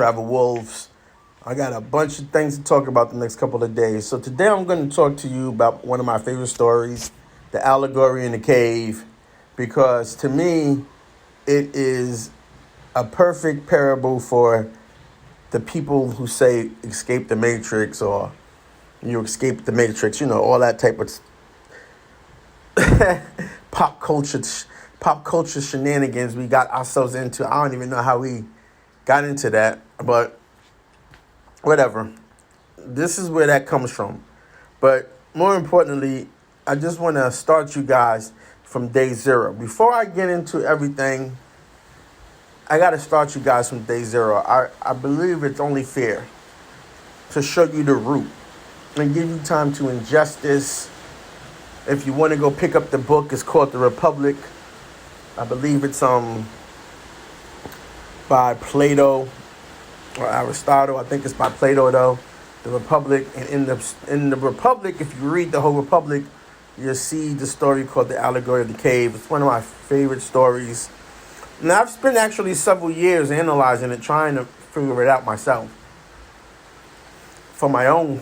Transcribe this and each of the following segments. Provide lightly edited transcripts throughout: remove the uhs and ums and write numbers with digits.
Travel Wolves. I got a bunch of things to talk about the next couple of days. So today I'm going to talk to you about one of my favorite stories, the Allegory in the Cave, because to me, it is a perfect parable for the people who say escape the matrix or you escape the matrix, all that type of pop culture pop culture shenanigans we got ourselves into. I don't even know how we got into that, but whatever. This is where that comes from. But more importantly, I just want to start you guys from day zero. Before I get into everything, I got to start you guys from day zero. I believe it's only fair to show you the route and give you time to ingest this. If you want to go pick up the book, it's called The Republic. I believe it's by Plato or Aristotle. I think it's by Plato though. The Republic, and in the Republic, if you read the whole Republic, you'll see the story called the Allegory of the Cave. It's one of my favorite stories. And I've spent actually several years analyzing it, trying to figure it out myself for my own,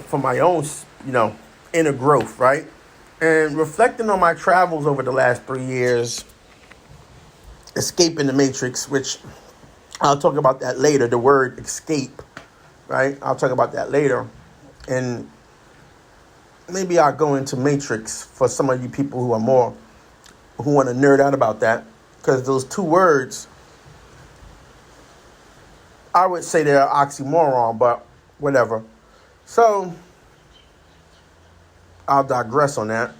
inner growth, right? And reflecting on my travels over the last 3 years, escaping the matrix, which I'll talk about that later, the word escape, right? I'll talk about that later. And maybe I'll go into matrix for some of you people who want to nerd out about that. Because those two words, I would say they're oxymoron, but whatever. So, I'll digress on that.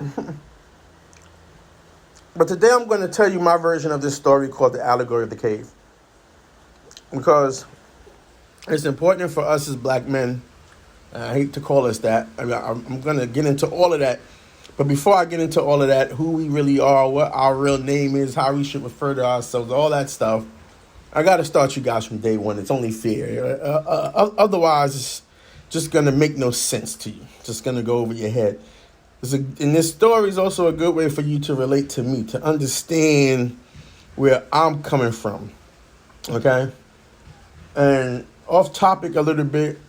But today I'm going to tell you my version of this story called the Allegory of the Cave. Because it's important for us as black men. I hate to call us that. I'm going to get into all of that. But before I get into all of that, who we really are, what our real name is, how we should refer to ourselves, all that stuff, I got to start you guys from day one. It's only fair. Otherwise, it's just going to make no sense to you. It's just going to go over your head. And this story is also a good way for you to relate to me, to understand where I'm coming from. Okay? And off topic a little bit,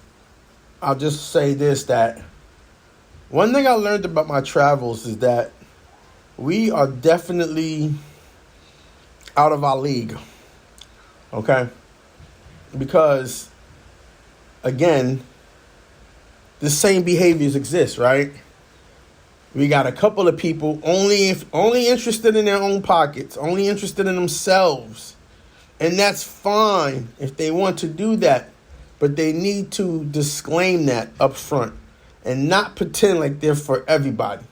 I'll just say this, that one thing I learned about my travels is that we are definitely out of our league. Okay? Because, again, the same behaviors exist, right? We got a couple of people only interested in their own pockets, only interested in themselves. And that's fine if they want to do that. But they need to disclaim that up front and not pretend like they're for everybody.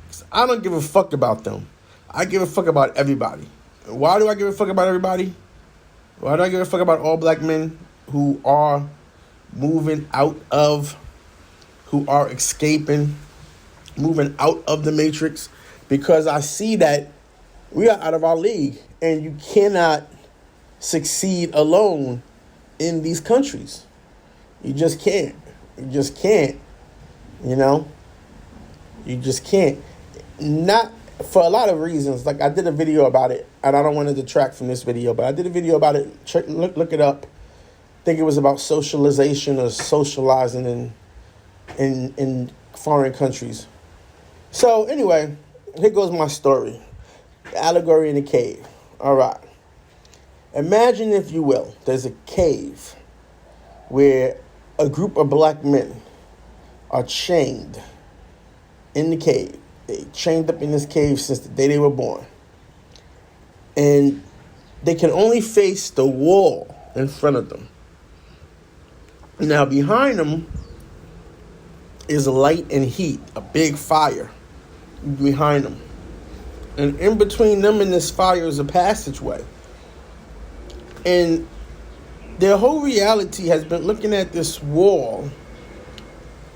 'Cause I don't give a fuck about them. I give a fuck about everybody. Why do I give a fuck about everybody? Why do I give a fuck about all black men who are moving out of, who are escaping, moving out of the matrix? Because I see that we are out of our league and you cannot succeed alone in these countries. You just can't. You just can't. You just can't. Not for a lot of reasons. Like I did a video about it, and I don't want to detract from this video, but I did a video about it. Look it up. I think it was about socialization or socializing in foreign countries. So anyway, here goes my story. The Allegory in the Cave. All right. Imagine, if you will, there's a cave where a group of black men are chained in the cave. They chained up in this cave since the day they were born. And they can only face the wall in front of them. Now, behind them is light and heat, a big fire behind them. And in between them and this fire is a passageway. And their whole reality has been looking at this wall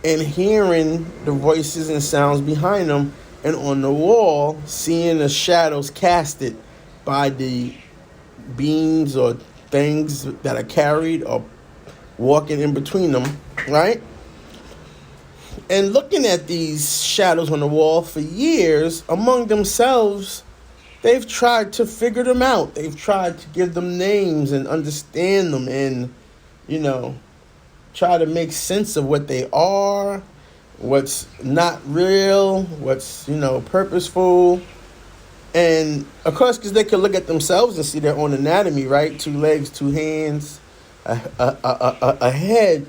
and hearing the voices and sounds behind them, and on the wall, seeing the shadows casted by the beings or things that are carried or walking in between them, right? And looking at these shadows on the wall for years, among themselves, they've tried to figure them out. They've tried to give them names and understand them and you know, try to make sense of what they are, what's not real, what's, purposeful. And of course, because they can look at themselves and see their own anatomy, right? 2 legs, 2 hands, a head.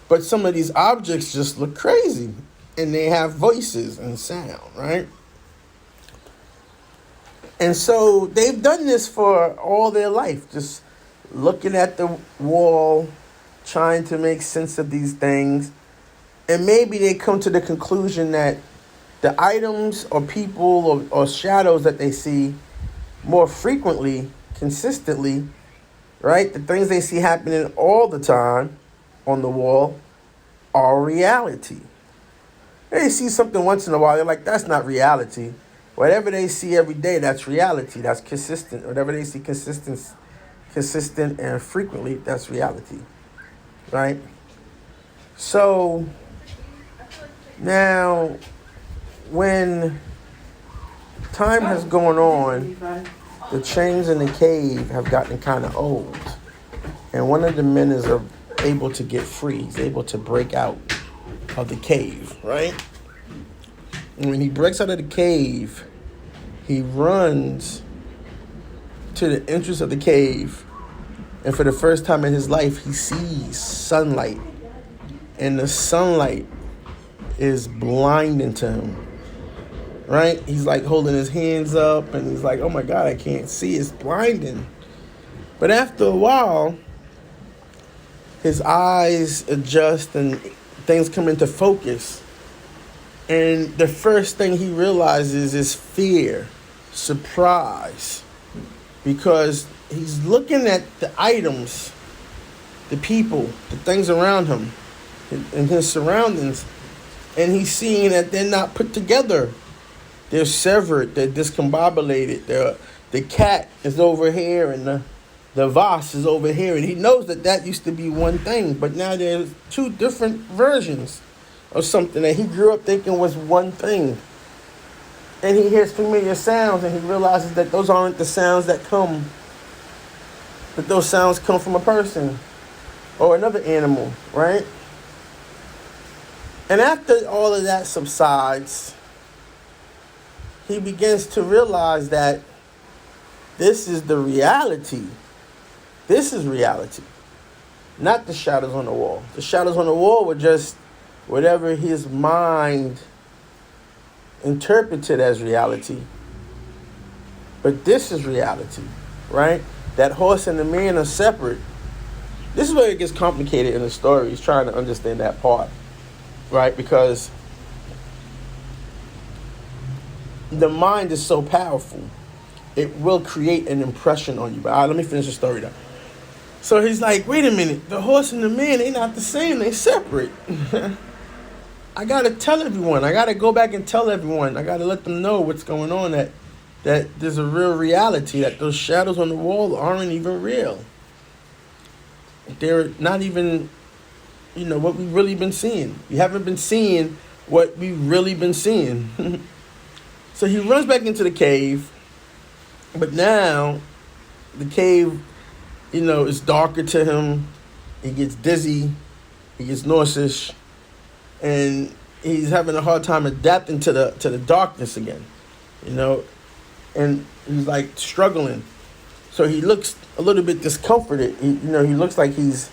But some of these objects just look crazy. And they have voices and sound, right? And so they've done this for all their life, just looking at the wall, trying to make sense of these things. And maybe they come to the conclusion that the items or people or shadows that they see more frequently, consistently, right? The things they see happening all the time on the wall are reality. They see something once in a while, they're like, that's not reality. Whatever they see every day, that's reality. That's consistent. Whatever they see consistent and frequently, that's reality, right? So now, when time has gone on, the chains in the cave have gotten kind of old. And one of the men is able to get free. He's able to break out of the cave, right? And when he breaks out of the cave, he runs to the entrance of the cave. And for the first time in his life, he sees sunlight. And the sunlight is blinding to him, right? He's like holding his hands up and he's like, oh my God, I can't see. It's blinding. But after a while, his eyes adjust and things come into focus. And the first thing he realizes is fear, surprise, because he's looking at the items, the people, the things around him, and his surroundings, and he's seeing that they're not put together. They're severed, they're discombobulated. The cat is over here and the vase is over here. And he knows that used to be one thing, but now there's 2 different versions of something that he grew up thinking was one thing. And he hears familiar sounds and he realizes that those aren't the sounds that those sounds come from a person or another animal, right? And after all of that subsides, he begins to realize that this is the reality. This is reality, not the shadows on the wall. The shadows on the wall were just whatever his mind interpreted as reality. But this is reality, right? That horse and the man are separate. This is where it gets complicated in the story. He's trying to understand that part, right? Because the mind is so powerful. It will create an impression on you. But let me finish the story though. So he's like, wait a minute. The horse and the man, they're not the same. They're separate. I got to tell everyone. I got to go back and tell everyone. I got to let them know what's going on, that there's a real reality, that those shadows on the wall aren't even real. They're not even, what we've really been seeing. We haven't been seeing what we've really been seeing. So he runs back into the cave, but now the cave, is darker to him. He gets dizzy. He gets nauseous. And he's having a hard time adapting to the darkness again, and he's like struggling. So he looks a little bit discomforted. He looks like he's,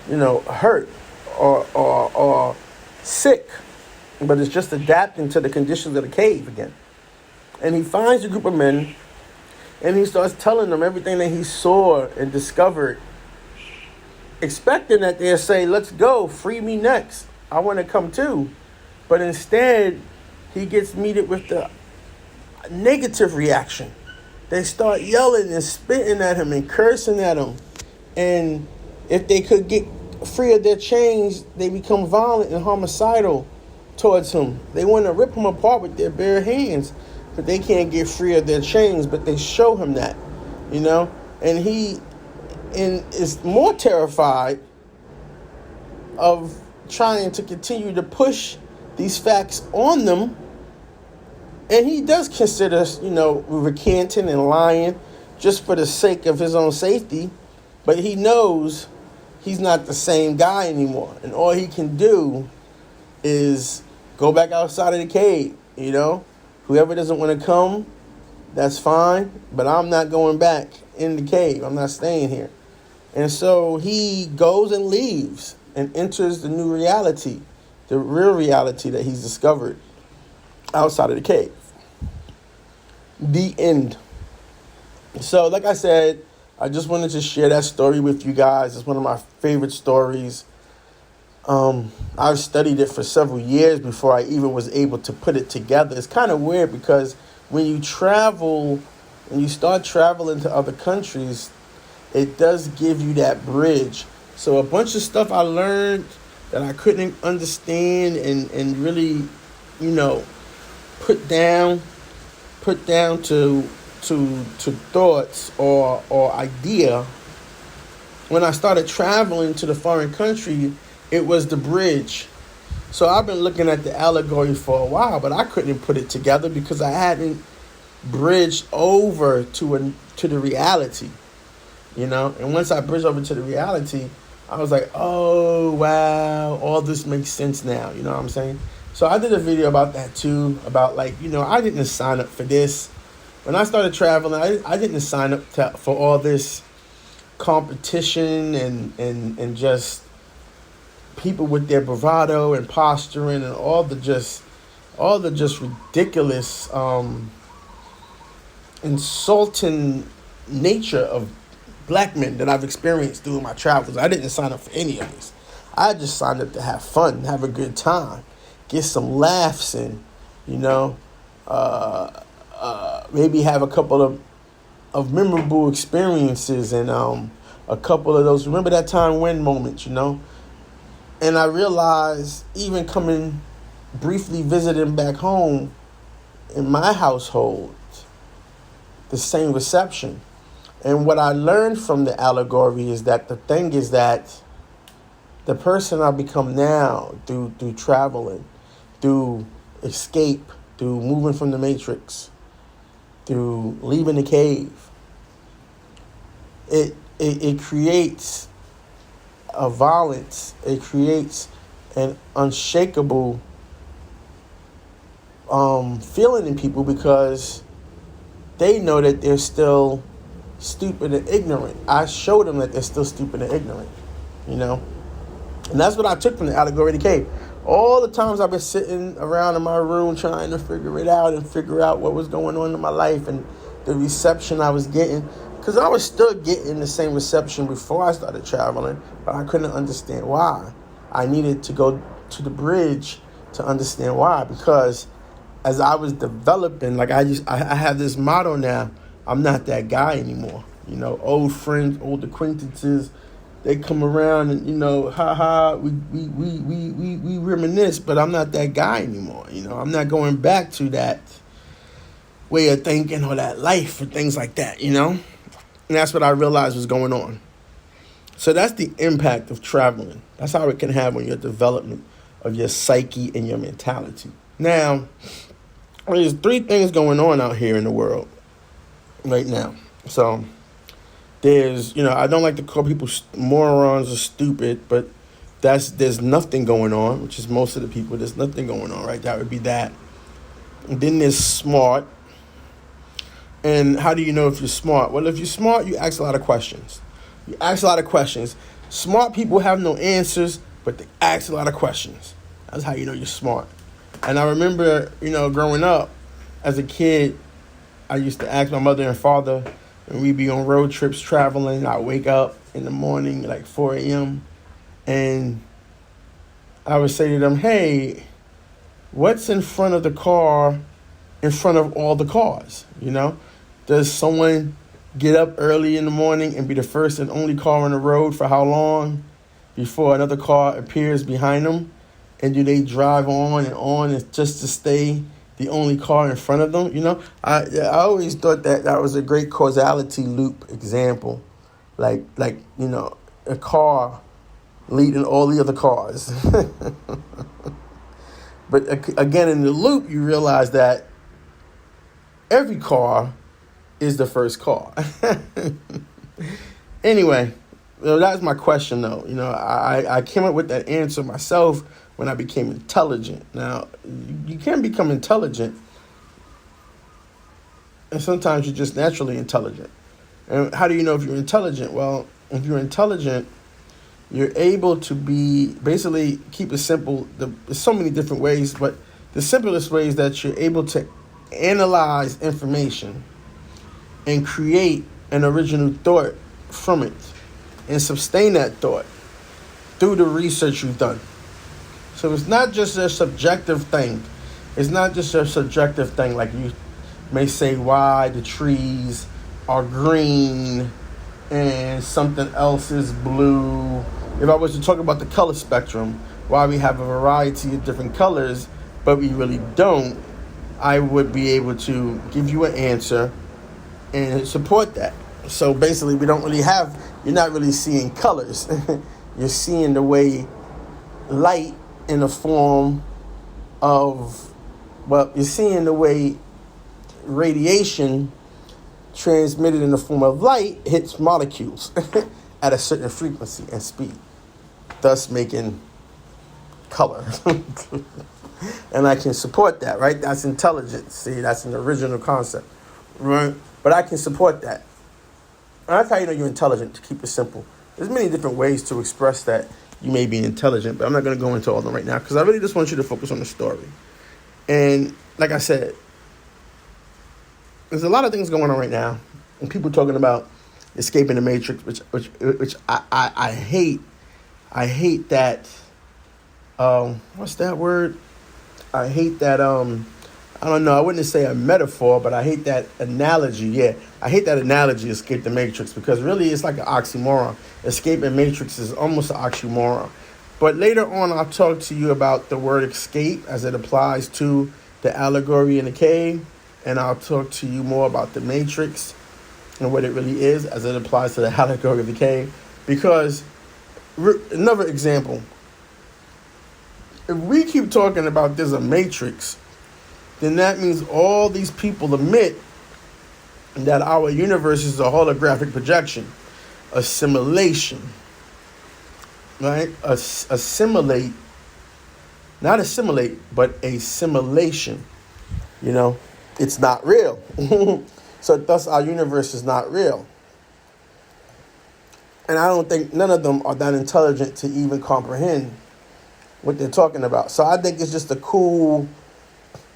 hurt or sick, but it's just adapting to the conditions of the cave again. And he finds a group of men, and he starts telling them everything that he saw and discovered, expecting that they'll say, let's go, free me next. I want to come too. But instead, he gets meted with the negative reaction. They start yelling and spitting at him and cursing at him. And if they could get free of their chains, they become violent and homicidal towards him. They want to rip him apart with their bare hands, but they can't get free of their chains, but they show him that, And he is more terrified of trying to continue to push these facts on them. And he does consider, recanting and lying just for the sake of his own safety. But he knows he's not the same guy anymore. And all he can do is go back outside of the cave, you know? Whoever doesn't want to come, that's fine. But I'm not going back in the cave. I'm not staying here. And so he goes and leaves and enters the new reality, the real reality that he's discovered outside of the cave. The end. So, like I said, I just wanted to share that story with you guys. It's one of my favorite stories. I've studied it for several years before I even was able to put it together. It's kind of weird because when you start traveling to other countries, it does give you that bridge. So a bunch of stuff I learned that I couldn't understand and really, put down to thoughts or idea. When I started traveling to the foreign country, it was the bridge. So I've been looking at the allegory for a while, but I couldn't put it together because I hadn't bridged over to the reality, And once I bridged over to the reality, I was like, oh, wow, all this makes sense now. You know what I'm saying? So I did a video about that too, about I didn't sign up for this. When I started traveling, I didn't sign up for all this competition and just people with their bravado and posturing and all the just ridiculous insulting nature of black men that I've experienced through my travels. I didn't sign up for any of this. I just signed up to have fun, have a good time, get some laughs in, maybe have a couple of memorable experiences and a couple of those remember that time when moments, And I realized even coming briefly visiting back home in my household, the same reception. And what I learned from the allegory is that the thing is that the person I become now through traveling, through escape, through moving from the matrix, through leaving the cave, it creates a violence. It creates an unshakable feeling in people because they know that they're still stupid and ignorant. I show them that they're still stupid and ignorant, And that's what I took from the allegory of the cave. All the times I've been sitting around in my room trying to figure it out and figure out what was going on in my life and the reception I was getting. Because I was still getting the same reception before I started traveling, but I couldn't understand why. I needed to go to the bridge to understand why. Because as I was developing, I have this motto now, I'm not that guy anymore. Old friends, old acquaintances, they come around and, we reminisce, but I'm not that guy anymore. I'm not going back to that way of thinking or that life or things like that, And that's what I realized was going on. So that's the impact of traveling. That's how it can have on your development of your psyche and your mentality. Now, there's 3 things going on out here in the world right now. So there's, I don't like to call people morons or stupid, but there's nothing going on, which is most of the people. There's nothing going on, right? That would be that. And then there's smart. And how do you know if you're smart? Well, if you're smart, you ask a lot of questions. Smart people have no answers, but they ask a lot of questions. That's how you know you're smart. And I remember, growing up as a kid, I used to ask my mother and father, and we'd be on road trips traveling. I'd wake up in the morning, like 4 a.m., and I would say to them, hey, what's in front of the car in front of all the cars, Does someone get up early in the morning and be the first and only car on the road for how long before another car appears behind them? And do they drive on and just to stay the only car in front of them? I always thought that was a great causality loop example. Like a car leading all the other cars. But again, in the loop, you realize that every car is the first car. Anyway, That's my question, though. I came up with that answer myself when I became intelligent. Now, you can become intelligent, and sometimes you're just naturally intelligent. And how do you know if you're intelligent? Well, if you're intelligent, you're able to basically keep it simple. There's so many different ways, but the simplest way is that you're able to analyze information and create an original thought from it and sustain that thought through the research you've done. So it's not just a subjective thing. It's not just a subjective thing like you may say why the trees are green and something else is blue. If I was to talk about the color spectrum, why we have a variety of different colors, but we really don't, I would be able to give you an answer and support that. So basically, you're not really seeing colors. You're seeing the way light in the form of, you're seeing the way radiation transmitted in the form of light hits molecules at a certain frequency and speed, thus making color. And I can support that, right? That's intelligence. See, that's an original concept, right? But I can support that. And that's how you know you're intelligent, to keep it simple. There's many different ways to express that you may be intelligent, but I'm not going to go into all of them right now because I really just want you to focus on the story. And like I said, there's a lot of things going on right now, and people talking about escaping the matrix, which I hate. I hate that. What's that word? I hate that. I don't know. I wouldn't say a metaphor, but I hate that analogy. Yeah, I hate that analogy, escape the matrix, because really it's like an oxymoron. Escape the matrix is almost an oxymoron. But later on, I'll talk to you about the word escape as it applies to the allegory in the cave. And I'll talk to you more about the matrix and what it really is as it applies to the allegory of the cave. Because, another example, if we keep talking about there's a matrix, then that means all these people admit that our universe is a holographic projection, a simulation, right? Assimilate, not assimilate, but a simulation. It's not real. So thus our universe is not real. And I don't think none of them are that intelligent to even comprehend what they're talking about. So I think it's just a cool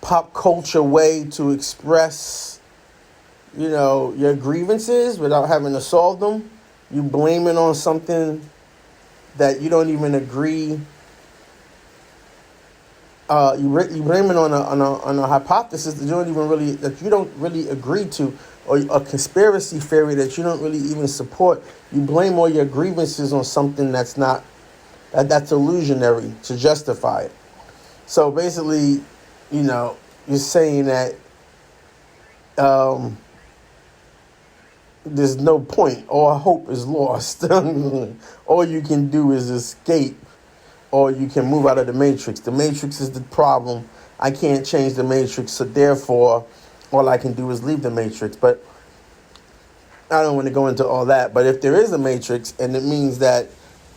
pop culture way to express, your grievances without having to solve them. You blame it on something that you don't even agree. You blame it on a hypothesis that you don't really agree to, or a conspiracy theory that you don't really even support. You blame all your grievances on something that's illusionary to justify it. So basically, you're saying that there's no point. All hope is lost. All you can do is escape, or you can move out of the matrix. The matrix is the problem. I can't change the matrix, so therefore, all I can do is leave the matrix. But I don't want to go into all that. But if there is a matrix, and it means that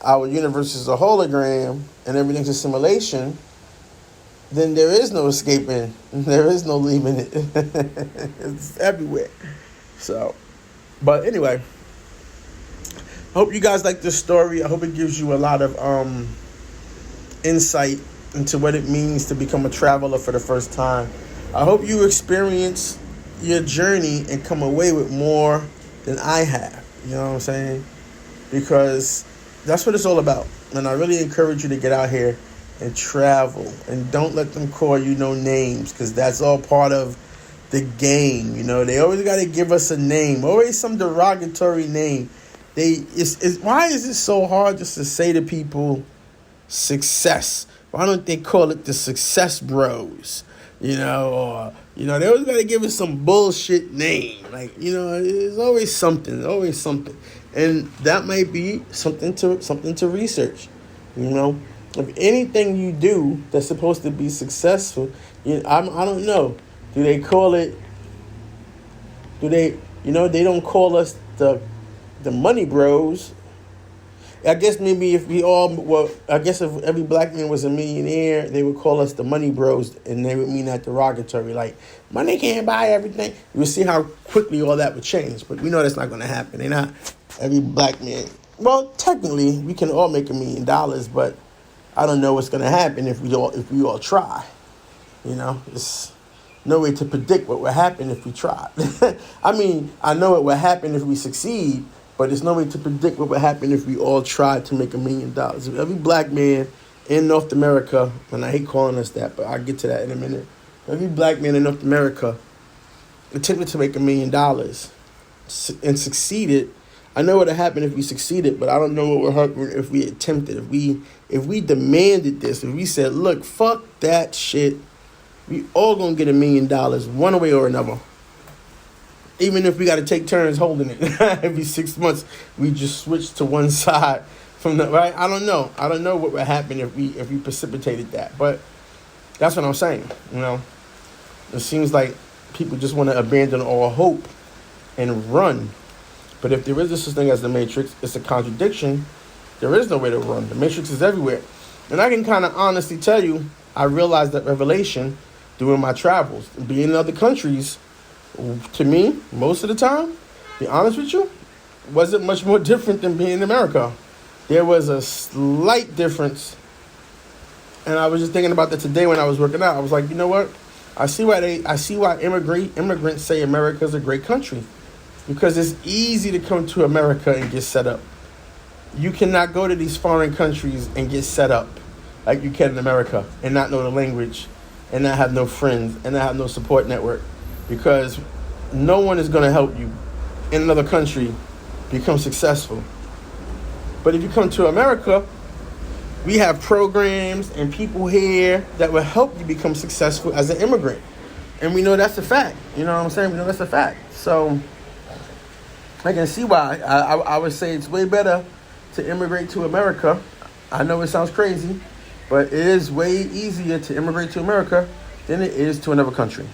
our universe is a hologram and everything's a simulation, then there is no escaping. There is no leaving it. It's everywhere. So, but anyway, I hope you guys like this story. I hope it gives you a lot of insight into what it means to become a traveler for the first time. I hope you experience your journey and come away with more than I have. You know what I'm saying? Because that's what it's all about. And I really encourage you to get out here and travel. And don't let them call you no names, because that's all part of the game. They always got to give us a name. Always some derogatory name. Why is it so hard just to say to people success? Why don't they call it the success bros? They always got to give it some bullshit name. There's always something. And that might be something to research. If anything you do that's supposed to be successful, I don't know. Do they call it? They don't call us the money bros. I guess maybe if we all, well, I guess if every black man was a millionaire, they would call us the money bros, and they would mean that derogatory, like, money can't buy everything. You would see how quickly all that would change, but we know that's not going to happen. They're not every black man. Well, technically, we can all make $1 million, but I don't know what's going to happen if we all try. You know, it's no way to predict what will happen if we try. I mean, I know what will happen if we succeed, but there's no way to predict what would happen if we all tried to make $1 million. If every black man in North America, and I hate calling us that, but I'll get to that in a minute. Every black man in North America attempted to make $1 million and succeeded. I know what would happen if we succeeded, but I don't know what would happen if we attempted. If we demanded this, if we said, look, fuck that shit, we all gonna get $1 million one way or another. Even if we got to take turns holding it every 6 months, we just switch to one side from the right. I don't know what would happen if we precipitated that, but that's what I'm saying. You know, it seems like people just want to abandon all hope and run. But if there is a such thing as the Matrix, it's a contradiction. There is no way to run. The Matrix is everywhere, and I can kind of honestly tell you, I realized that revelation during my travels, being in other countries. To me, most of the time, to be honest with you, wasn't much more different than being in America. There was a slight difference. And I was just thinking about that today when I was working out. I was like, you know what? I see why immigrants say America's a great country. Because it's easy to come to America and get set up. You cannot go to these foreign countries and get set up like you can in America and not know the language and not have no friends and not have no support network. Because no one is going to help you in another country become successful. But if you come to America, we have programs and people here that will help you become successful as an immigrant. And we know that's a fact. You know what I'm saying? We know that's a fact. So I can see why. I would say it's way better to immigrate to America. I know it sounds crazy, but it is way easier to immigrate to America than it is to another country.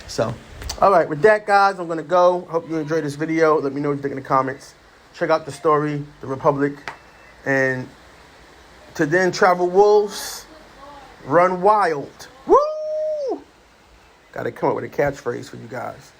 So, all right, with that, guys, I'm going to go. Hope you enjoyed this video. Let me know what you think in the comments. Check out the story, The Republic. And to then travel wolves, run wild. Woo! Got to come up with a catchphrase for you guys.